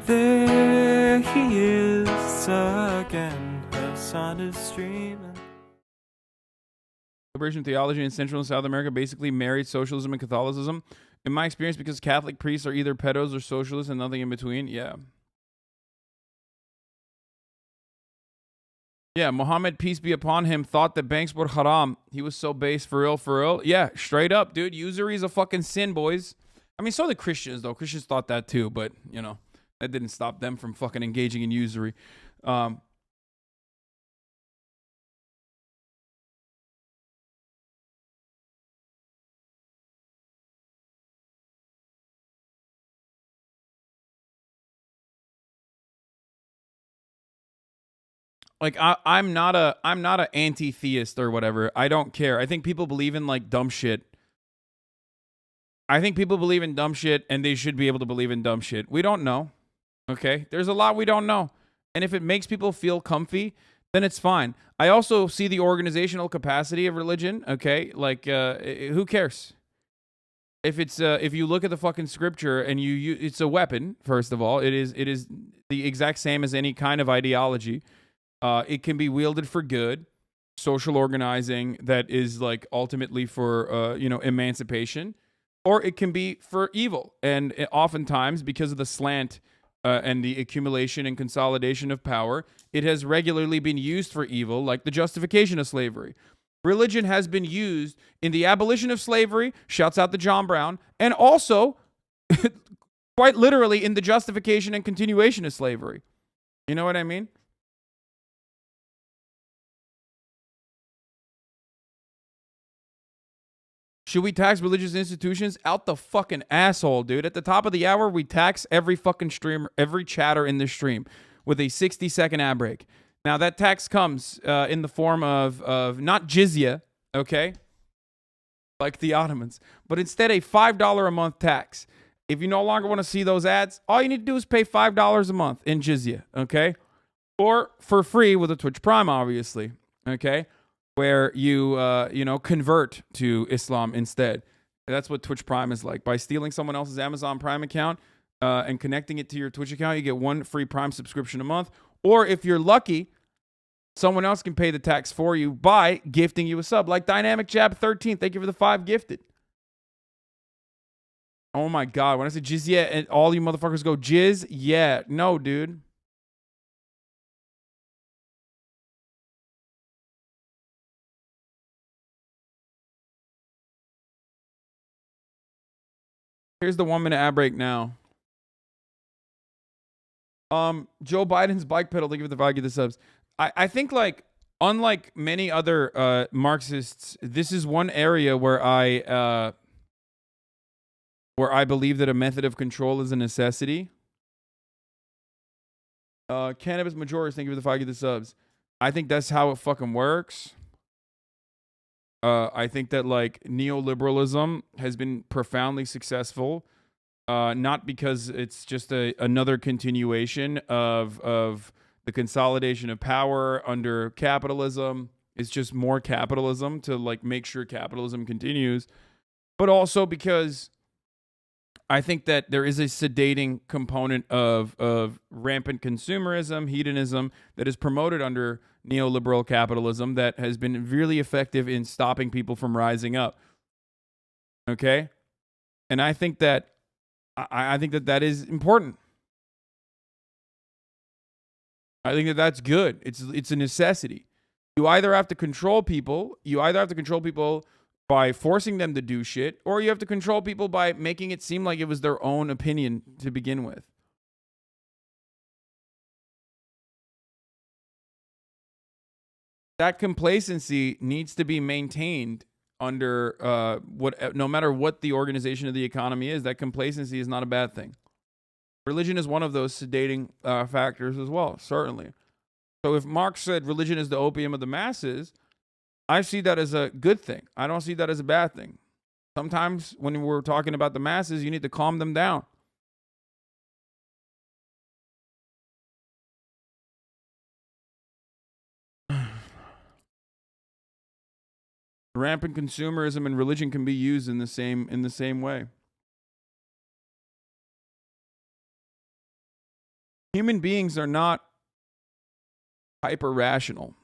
There he is again. Hasan is streaming. Liberation theology in Central and South America basically married socialism and Catholicism. In my experience, because Catholic priests are either pedos or socialists and nothing in between. Yeah. Yeah, Muhammad, peace be upon him, thought that banks were haram. He was so base, for real, for real. Yeah, straight up, dude. Usury is a fucking sin, boys. I mean, so the Christians, though. Christians thought that too, but, you know, that didn't stop them from fucking engaging in usury. Like I'm not a anti-theist or whatever. I don't care. I think people believe in like dumb shit. I think people believe in dumb shit and they should be able to believe in dumb shit. We don't know. Okay? There's a lot we don't know. And if it makes people feel comfy, then it's fine. I also see the organizational capacity of religion, okay? Like who cares? If you look at the fucking scripture and it's a weapon, first of all. It is the exact same as any kind of ideology. It can be wielded for good, social organizing that is like ultimately for emancipation, or it can be for evil. And oftentimes, because of the slant and the accumulation and consolidation of power, it has regularly been used for evil, like the justification of slavery. Religion has been used in the abolition of slavery, shouts out to John Brown, and also quite literally in the justification and continuation of slavery. You know what I mean? Should we tax religious institutions? Out the fucking asshole, dude. At the top of the hour, we tax every fucking streamer, every chatter in this stream with a 60-second ad break. Now, that tax comes in the form of not jizya, okay, like the Ottomans, but instead a $5 a month tax. If you no longer want to see those ads, all you need to do is pay $5 a month in jizya, okay? Or for free with a Twitch Prime, obviously, okay? Where you convert to Islam instead. That's what Twitch Prime is like. By stealing someone else's Amazon Prime account and connecting it to your Twitch account, you get one free Prime subscription a month. Or if you're lucky, someone else can pay the tax for you by gifting you a sub, like Dynamic Jab 13. Thank you for the 5 gifted. Oh my God. When I say jizya and all you motherfuckers go jizz, yeah. No, dude. Here's the 1 minute ad break now. Joe Biden's bike pedal. Thank you for the 5 gifted subs. I think like unlike many other Marxists, this is one area where I believe that a method of control is a necessity. Cannabis Majorist, thank you for the 5 gifted subs. I think that's how it fucking works. I think that like neoliberalism has been profoundly successful, not because it's just another continuation of the consolidation of power under capitalism. It's just more capitalism to like make sure capitalism continues, but also because I think that there is a sedating component of rampant consumerism, hedonism that is promoted under neoliberal capitalism that has been really effective in stopping people from rising up. Okay? And I think that that is important. I think that that's good. It's a necessity. You either have to control people, by forcing them to do shit, or you have to control people by making it seem like it was their own opinion to begin with. That complacency needs to be maintained under no matter what the organization of the economy is. That complacency is not a bad thing. Religion is one of those sedating factors as well, certainly. So if Marx said religion is the opium of the masses, I see that as a good thing. I don't see that as a bad thing. Sometimes when we're talking about the masses, you need to calm them down. Rampant consumerism and religion can be used in the same way. Human beings are not hyper rational.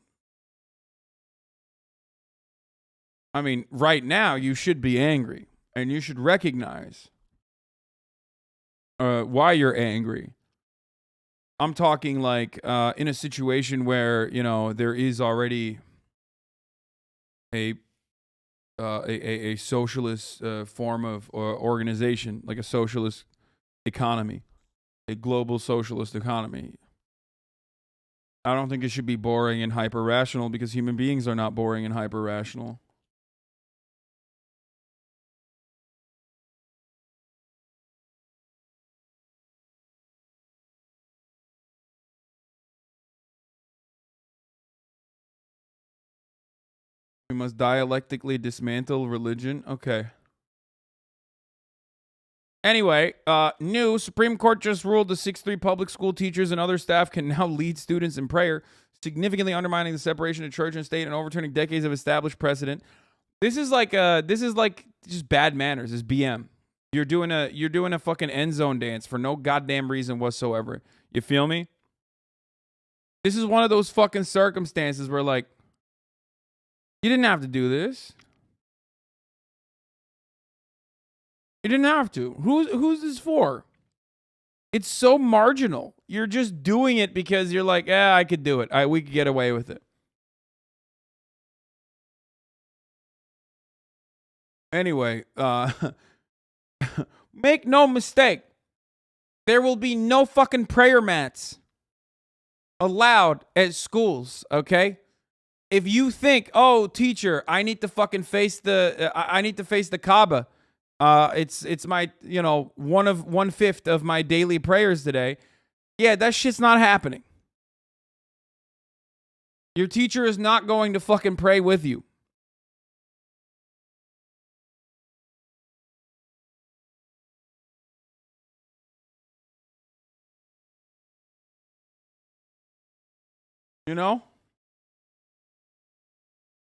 I mean, right now you should be angry and you should recognize why you're angry. I'm talking like in a situation where, you know, there is already a socialist form of organization, like a socialist economy, a global socialist economy. I don't think it should be boring and hyper rational because human beings are not boring and hyper rational. We must dialectically dismantle religion. Okay. Anyway, new Supreme Court just ruled the 6-3 public school teachers and other staff can now lead students in prayer, significantly undermining the separation of church and state and overturning decades of established precedent. This is like just bad manners. It's BM. You're doing a fucking end zone dance for no goddamn reason whatsoever. You feel me? This is one of those fucking circumstances where, like, you didn't have to do this. You didn't have to. Who's this for? It's so marginal. You're just doing it because you're like, I could do it. We could get away with it. Anyway, make no mistake. There will be no fucking prayer mats allowed at schools, okay? If you think, oh, teacher, I need to fucking face the Kaaba. It's my, you know, 1/5 of my daily prayers today. Yeah, that shit's not happening. Your teacher is not going to fucking pray with you. You know?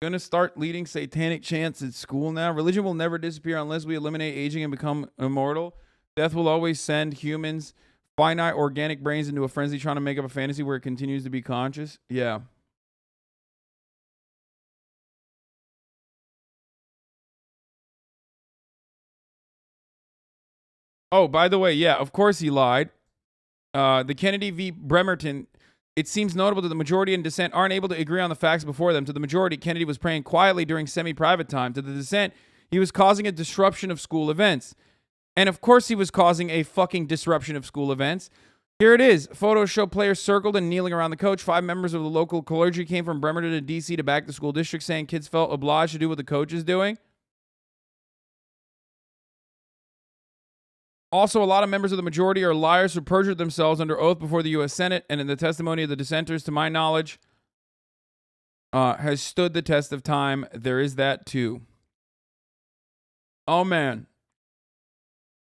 Gonna start leading satanic chants at school now. Religion will never disappear unless we eliminate aging and become immortal. Death will always send humans finite organic brains into a frenzy trying to make up a fantasy where it continues to be conscious. Yeah. Oh, by the way, yeah, of course he lied. The Kennedy v. Bremerton. It seems notable that the majority and dissent aren't able to agree on the facts before them. To the majority, Kennedy was praying quietly during semi-private time. To the dissent, he was causing a disruption of school events. And of course he was causing a fucking disruption of school events. Here it is. Photos show players circled and kneeling around the coach. 5 members of the local clergy came from Bremerton to D.C. to back the school district, saying kids felt obliged to do what the coach is doing. Also, a lot of members of the majority are liars who perjured themselves under oath before the U.S. Senate, and in the testimony of the dissenters, to my knowledge, has stood the test of time. There is that too. Oh, man.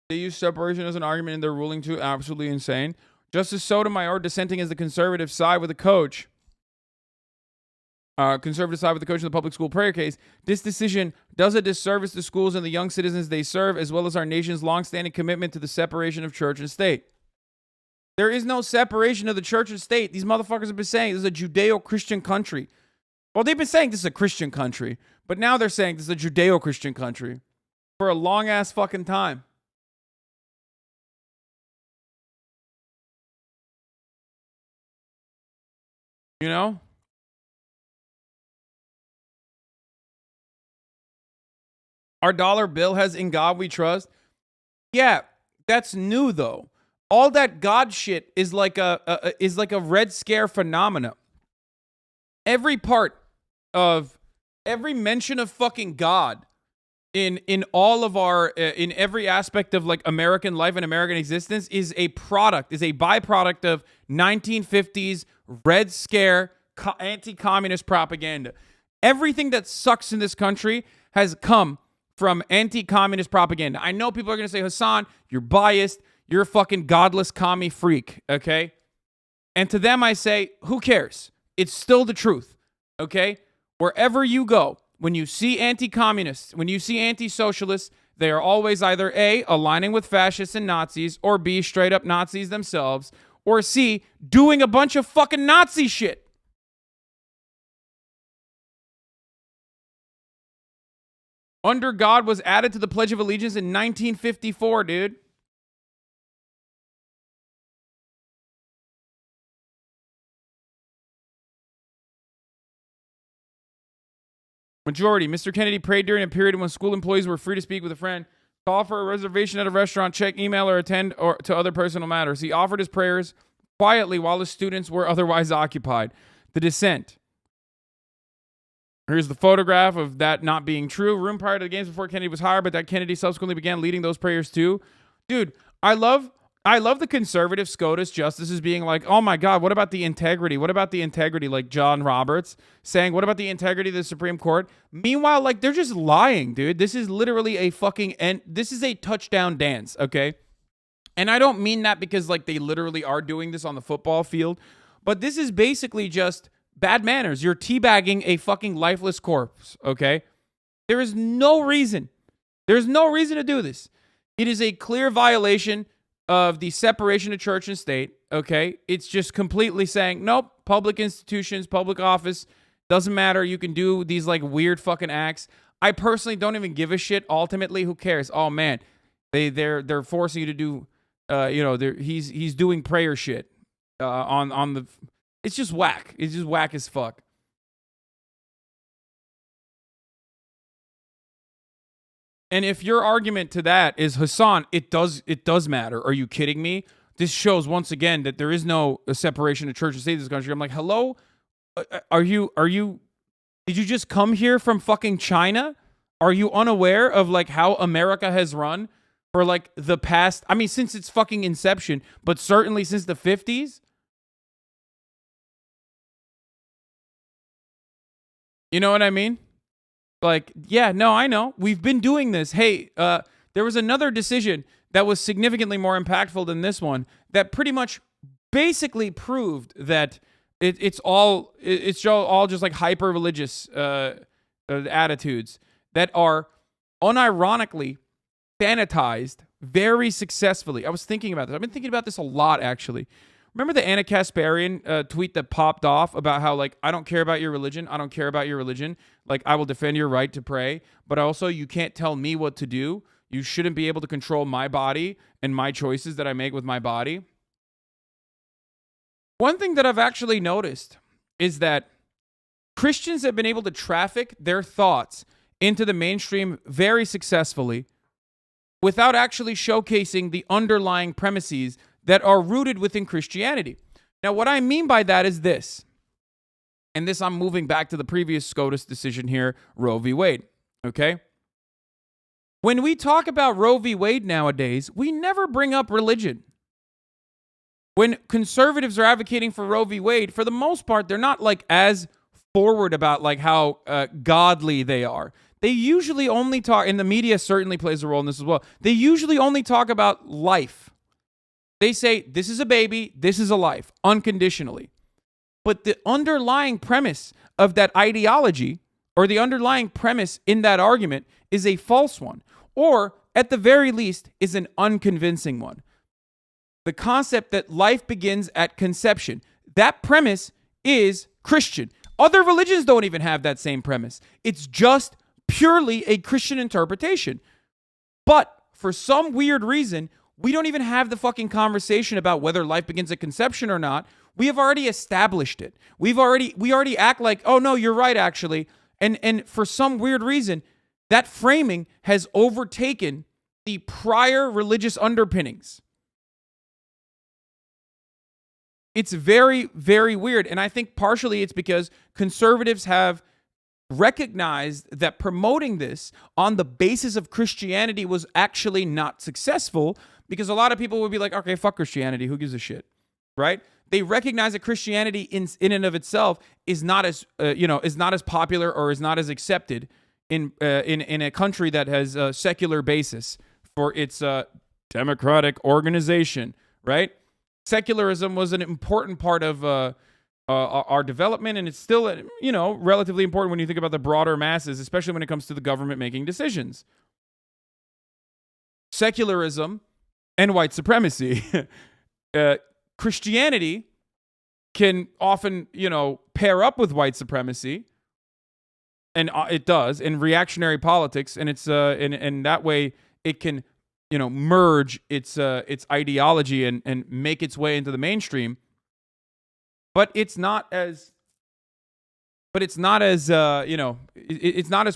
They use separation as an argument in their ruling too. Absolutely insane. Justice Sotomayor dissenting as the conservative side with the coach. Conservative side with the coach in the public school prayer case. This decision does a disservice to schools and the young citizens they serve, as well as our nation's longstanding commitment to the separation of church and state. There is no separation of the church and state. These motherfuckers have been saying this is a Judeo-Christian country. Well, they've been saying this is a Christian country, but now they're saying this is a Judeo-Christian country for a long-ass fucking time. You know? Our dollar bill has "In God We Trust." Yeah, that's new though. All that God shit is like a Red Scare phenomena. Every part of every mention of fucking God in all of our in every aspect of like American life and American existence is a byproduct of 1950s Red Scare anti-communist propaganda. Everything that sucks in this country has come from anti-communist propaganda. I know people are going to say, Hasan, you're biased. You're a fucking godless commie freak, okay? And to them I say, who cares? It's still the truth, okay? Wherever you go, when you see anti-communists, when you see anti-socialists, they are always either A, aligning with fascists and Nazis, or B, straight up Nazis themselves, or C, doing a bunch of fucking Nazi shit. Under God was added to the Pledge of Allegiance in 1954, dude. Majority. Mr. Kennedy prayed during a period when school employees were free to speak with a friend, call for a reservation at a restaurant, check email, or attend to other personal matters. He offered his prayers quietly while his students were otherwise occupied. The dissent. Here's the photograph of that not being true. Room prior to the games before Kennedy was hired, but that Kennedy subsequently began leading those prayers too. Dude, I love the conservative SCOTUS justices being like, oh my God, what about the integrity? What about the integrity? Like John Roberts saying, what about the integrity of the Supreme Court? Meanwhile, like, they're just lying, dude. This is literally a this is a touchdown dance, okay? And I don't mean that because, like, they literally are doing this on the football field, but this is basically just bad manners. You're teabagging a fucking lifeless corpse, okay? There is no reason. There's no reason to do this. It is a clear violation of the separation of church and state, okay? It's just completely saying, nope, public institutions, public office, doesn't matter. You can do these, like, weird fucking acts. I personally don't even give a shit. Ultimately, who cares? Oh, man, they're forcing you to do, he's doing prayer shit on the... It's just whack. It's just whack as fuck. And if your argument to that is, Hasan, it does matter. Are you kidding me? This shows once again that there is no separation of church and state in this country. I'm like, hello? Did you just come here from fucking China? Are you unaware of, like, how America has run for, like, the past, I mean, since its fucking inception, but certainly since the 50s? You know what I mean? Like, yeah, no, I know. We've been doing this. Hey, there was another decision that was significantly more impactful than this one that pretty much basically proved that it's all just like hyper religious attitudes that are unironically sanitized very successfully. I was thinking about this. I've been thinking about this a lot, actually. Remember the Anna Kasparian tweet that popped off about how, like, I don't care about your religion. I don't care about your religion. Like, I will defend your right to pray, but also you can't tell me what to do. You shouldn't be able to control my body and my choices that I make with my body. One thing that I've actually noticed is that Christians have been able to traffic their thoughts into the mainstream very successfully without actually showcasing the underlying premises that are rooted within Christianity. Now, what I mean by that is this, and this I'm moving back to the previous SCOTUS decision here, Roe v. Wade, okay? When we talk about Roe v. Wade nowadays, we never bring up religion. When conservatives are advocating for Roe v. Wade, for the most part, they're not, like, as forward about, like, how godly they are. They usually only talk, and the media certainly plays a role in this as well, they usually only talk about life. They say, this is a baby, this is a life, unconditionally. But the underlying premise of that ideology, or the underlying premise in that argument, is a false one, or at the very least, is an unconvincing one. The concept that life begins at conception, that premise is Christian. Other religions don't even have that same premise. It's just purely a Christian interpretation. But for some weird reason, we don't even have the fucking conversation about whether life begins at conception or not. We have already established it. We already act like, oh no, you're right, actually. And for some weird reason, that framing has overtaken the prior religious underpinnings. It's very, very weird. And I think partially it's because conservatives have recognized that promoting this on the basis of Christianity was actually not successful, because a lot of people would be like, okay, fuck Christianity, who gives a shit, right? They recognize that Christianity in and of itself is not as popular or is not as accepted in a country that has a secular basis for its democratic organization, right? Secularism was an important part of our development, and it's still, relatively important when you think about the broader masses, especially when it comes to the government making decisions. Secularism and white supremacy. Christianity can often, pair up with white supremacy, and it does in reactionary politics, and it's in that way it can, merge its ideology and make its way into the mainstream. But it's not as it's not as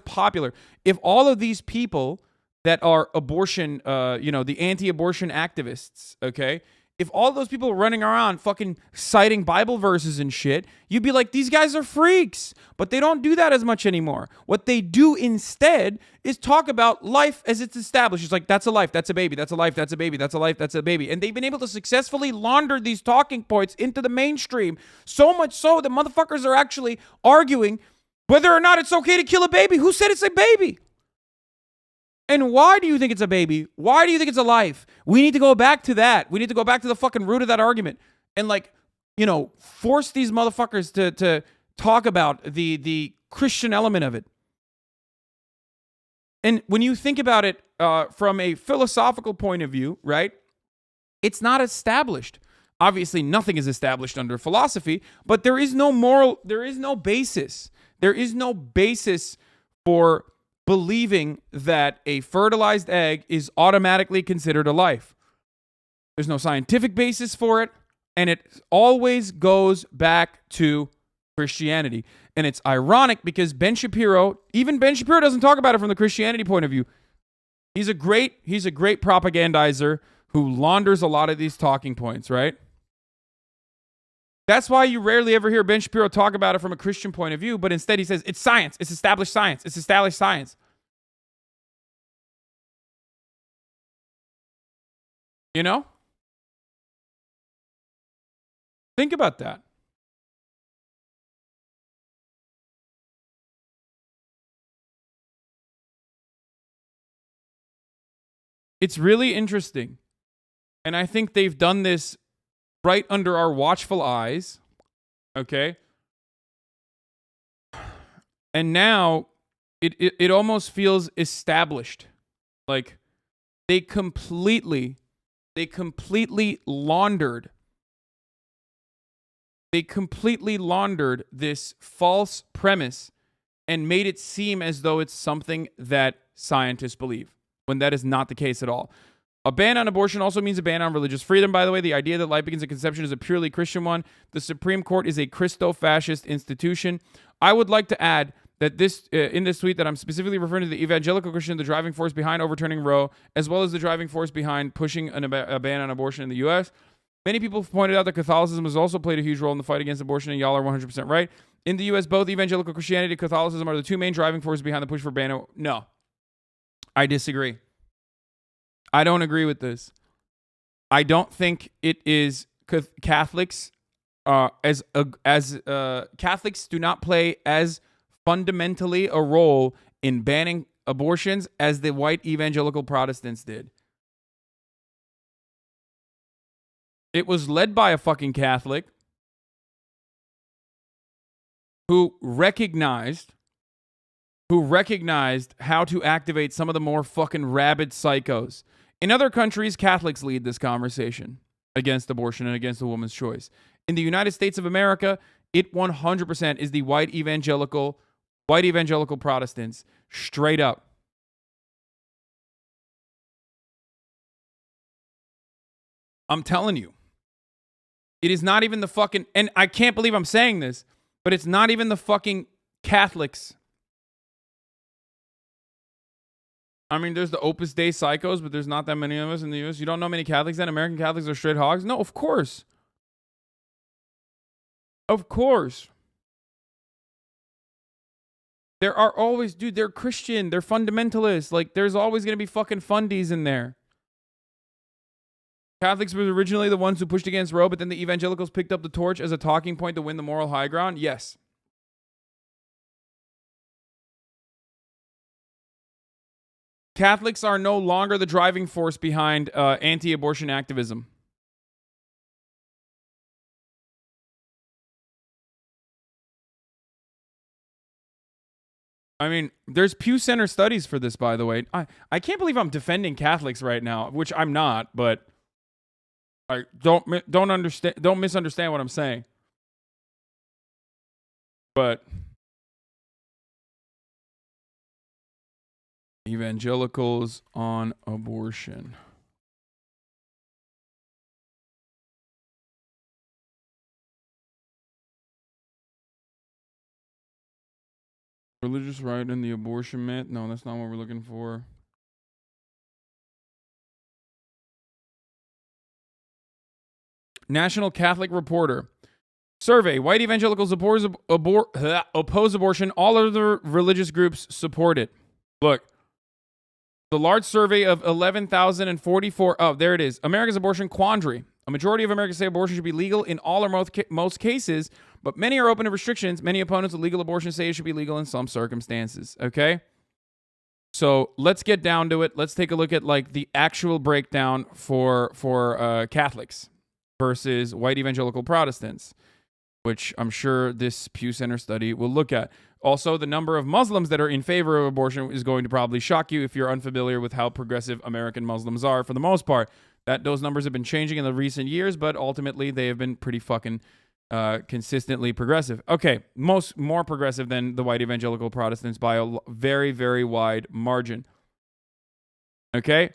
popular. If all of these people that are abortion, the anti-abortion activists, okay, if all those people were running around fucking citing Bible verses and shit, you'd be like, these guys are freaks. But they don't do that as much anymore. What they do instead is talk about life as it's established. It's like, that's a life, that's a baby, that's a life, that's a baby, that's a life, that's a baby. And they've been able to successfully launder these talking points into the mainstream. So much so that motherfuckers are actually arguing whether or not it's okay to kill a baby. Who said it's a baby? And why do you think it's a baby? Why do you think it's a life? We need to go back to that. We need to go back to the fucking root of that argument and force these motherfuckers to talk about the Christian element of it. And when you think about it from a philosophical point of view, right? It's not established. Obviously, nothing is established under philosophy, but there is no basis. There is no basis for believing that a fertilized egg is automatically considered a life. There's no scientific basis for it, and it always goes back to Christianity. And it's ironic because even Ben Shapiro doesn't talk about it from the Christianity point of view. He's a great propagandizer who launders a lot of these talking points, right? That's why you rarely ever hear Ben Shapiro talk about it from a Christian point of view, but instead he says, it's science, it's established science, it's established science. Think about that. It's really interesting. And I think they've done this right under our watchful eyes. Okay? And now it almost feels established. Like they completely laundered this false premise and made it seem as though it's something that scientists believe, when that is not the case at all. A ban on abortion also means a ban on religious freedom, by the way. The idea that life begins at conception is a purely Christian one. The Supreme Court is a Christo-fascist institution. I would like to add that in this tweet that I'm specifically referring to the evangelical Christian, the driving force behind overturning Roe, as well as the driving force behind pushing a ban on abortion in the U.S. Many people have pointed out that Catholicism has also played a huge role in the fight against abortion, and y'all are 100% right. In the U.S., both evangelical Christianity and Catholicism are the two main driving forces behind the push for ban. No, I disagree. I don't agree with this. I don't think it is Catholics Catholics do not play as fundamentally a role in banning abortions as the white evangelical Protestants did. It was led by a fucking Catholic who recognized how to activate some of the more fucking rabid psychos. In other countries, Catholics lead this conversation against abortion and against a woman's choice. In the United States of America, it 100% is the white evangelical Protestants, straight up. I'm telling you. It is not even the fucking, and I can't believe I'm saying this, but it's not even the fucking Catholics. I mean, there's the Opus Dei psychos, but there's not that many of us in the U.S. You don't know many Catholics then? American Catholics are straight hogs? No, of course. Of course. There are always, dude, they're Christian. They're fundamentalists. Like, there's always going to be fucking fundies in there. Catholics were originally the ones who pushed against Roe, but then the evangelicals picked up the torch as a talking point to win the moral high ground? Yes. Catholics are no longer the driving force behind anti-abortion activism. I mean, there's Pew Center studies for this, by the way. I can't believe I'm defending Catholics right now, which I'm not, but Like, don't misunderstand what I'm saying. But evangelicals on abortion. Religious right in the abortion myth? No, that's not what we're looking for. National Catholic Reporter. Survey. White evangelicals oppose abortion. All other religious groups support it. Look. The large survey of 11,044. Oh, there it is. America's abortion quandary. A majority of Americans say abortion should be legal in all or most cases, but many are open to restrictions. Many opponents of legal abortion say it should be legal in some circumstances. Okay? So let's get down to it. Let's take a look at like the actual breakdown for Catholics versus white evangelical Protestants, which I'm sure this Pew Center study will look at. Also, the number of Muslims that are in favor of abortion is going to probably shock you if you're unfamiliar with how progressive American Muslims are for the most part. Those numbers have been changing in the recent years, but ultimately they have been pretty fucking consistently progressive. Okay, more progressive than the white evangelical Protestants by a very, very wide margin. Okay?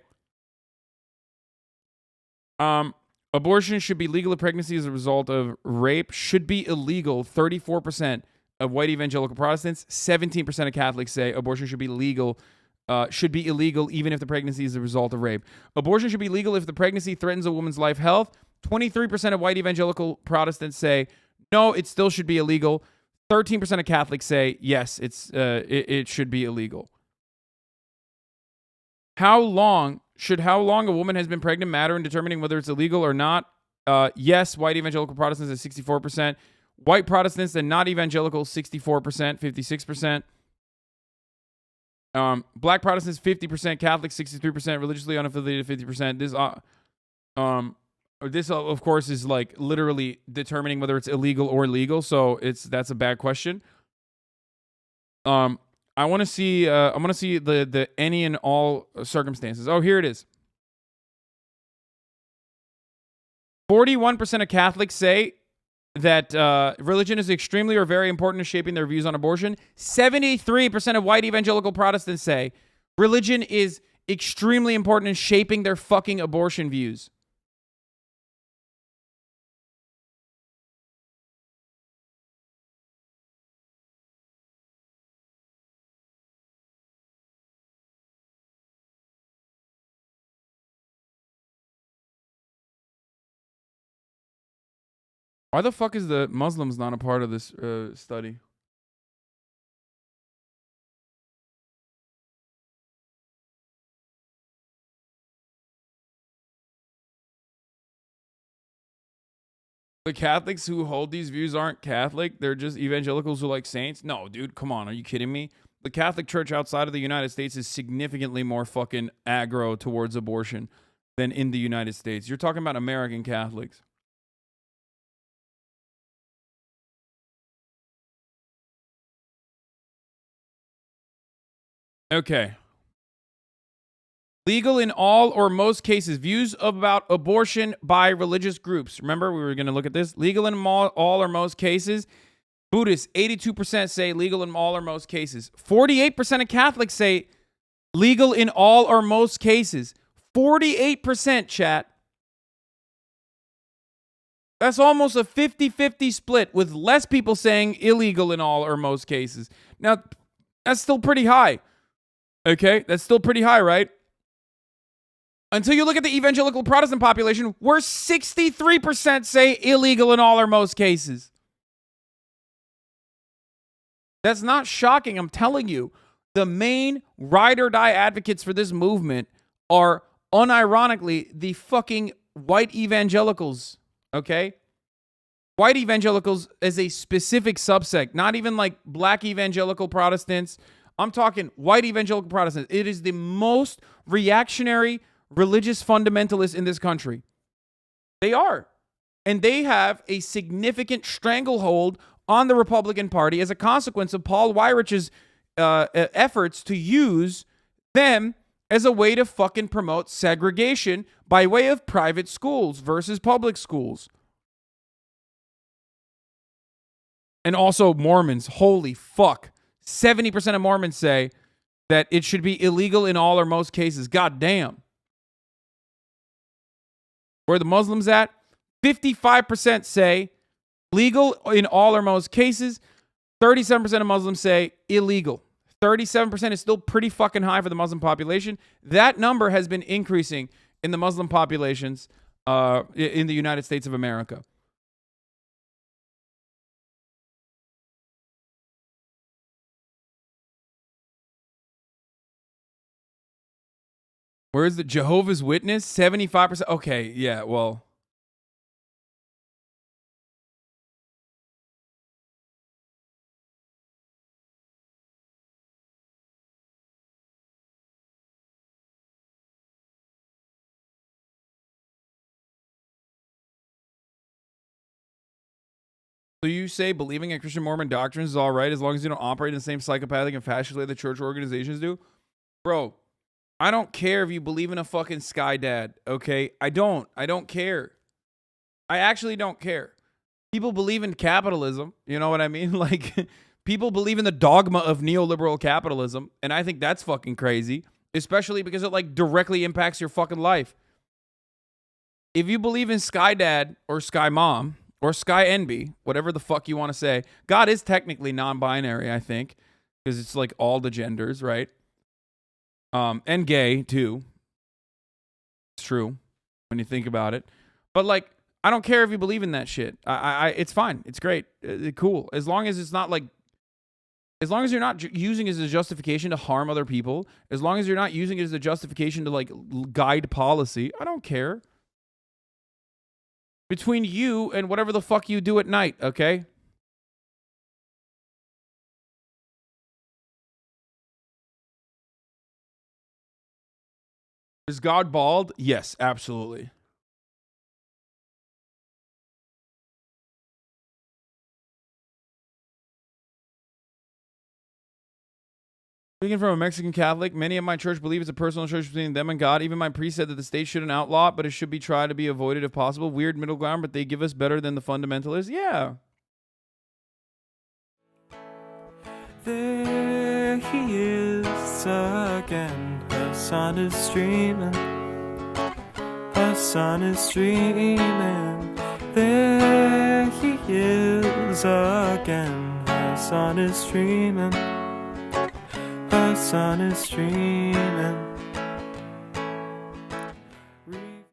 Abortion should be legal if pregnancy as a result of rape. Should be illegal. 34% of white evangelical Protestants. 17% of Catholics say abortion should be legal. Should be illegal even if the pregnancy is a result of rape. Abortion should be legal if the pregnancy threatens a woman's life health. 23% of white evangelical Protestants say no, it still should be illegal. 13% of Catholics say yes, it should be illegal. How long a woman has been pregnant matter in determining whether it's illegal or not? Yes, white evangelical Protestants at 64%. White Protestants and not evangelical, 64%, 56%. Black Protestants, 50%. Catholics, 63%. Religiously unaffiliated, 50%. This of course is like literally determining whether it's illegal or legal. So that's a bad question. I want to see the any and all circumstances. Oh, here it is. 41% of Catholics say that religion is extremely or very important in shaping their views on abortion. 73% of white evangelical Protestants say religion is extremely important in shaping their fucking abortion views. Why the fuck is the Muslims not a part of this study? The Catholics who hold these views aren't Catholic. They're just evangelicals who like saints. No, dude, come on. Are you kidding me? The Catholic Church outside of the United States is significantly more fucking aggro towards abortion than in the United States. You're talking about American Catholics. Okay. Legal in all or most cases. Views about abortion by religious groups. Remember, we were going to look at this. Legal in all or most cases. Buddhists, 82% say legal in all or most cases. 48% of Catholics say legal in all or most cases. 48%, chat. That's almost a 50-50 split, with less people saying illegal in all or most cases. Now, that's still pretty high. Okay, that's still pretty high, right? Until you look at the evangelical Protestant population, where 63% say illegal in all or most cases. That's not shocking, I'm telling you. The main ride or die advocates for this movement are, unironically, the fucking white evangelicals, okay? White evangelicals as a specific subsect, not even like black evangelical Protestants. I'm talking white evangelical Protestants. It is the most reactionary religious fundamentalists in this country. They are. And they have a significant stranglehold on the Republican Party as a consequence of Paul Weirich's efforts to use them as a way to fucking promote segregation by way of private schools versus public schools. And also Mormons, holy fuck. 70% of Mormons say that it should be illegal in all or most cases. God damn. Where the Muslims at? 55% say legal in all or most cases. 37% of Muslims say illegal. 37% is still pretty fucking high for the Muslim population. That number has been increasing in the Muslim populations in the United States of America. Where's the Jehovah's Witness? 75%. Okay, yeah, well. So you say believing in Christian Mormon doctrines is all right as long as you don't operate in the same psychopathic and fascist way that church organizations do? Bro, I don't care if you believe in a fucking sky dad, okay? I don't care. I actually don't care. People believe in capitalism, you know what I mean? Like, people believe in the dogma of neoliberal capitalism, and I think that's fucking crazy, especially because it, like, directly impacts your fucking life. If you believe in Sky Dad or Sky Mom or Sky NB, whatever the fuck you want to say, God is technically non-binary, I think, because it's, like, all the genders, right? And gay, too. It's true when you think about it. But, like, I don't care if you believe in that shit. It's fine. It's great. Cool. As long as it's not like, as long as you're not using it as a justification to harm other people, as long as you're not using it as a justification to like guide policy, I don't care. Between you and whatever the fuck you do at night, okay? Is God bald? Yes, absolutely. Speaking from a Mexican Catholic, many of my church believe it's a personal choice between them and God. Even my priest said that the state shouldn't outlaw it, but it should be tried to be avoided if possible. Weird middle ground, but they give us better than the fundamentalists. Yeah. There he is again. Her sun is streaming. Her sun is streaming. There he is again. Her sun is streaming. Her sun is streaming.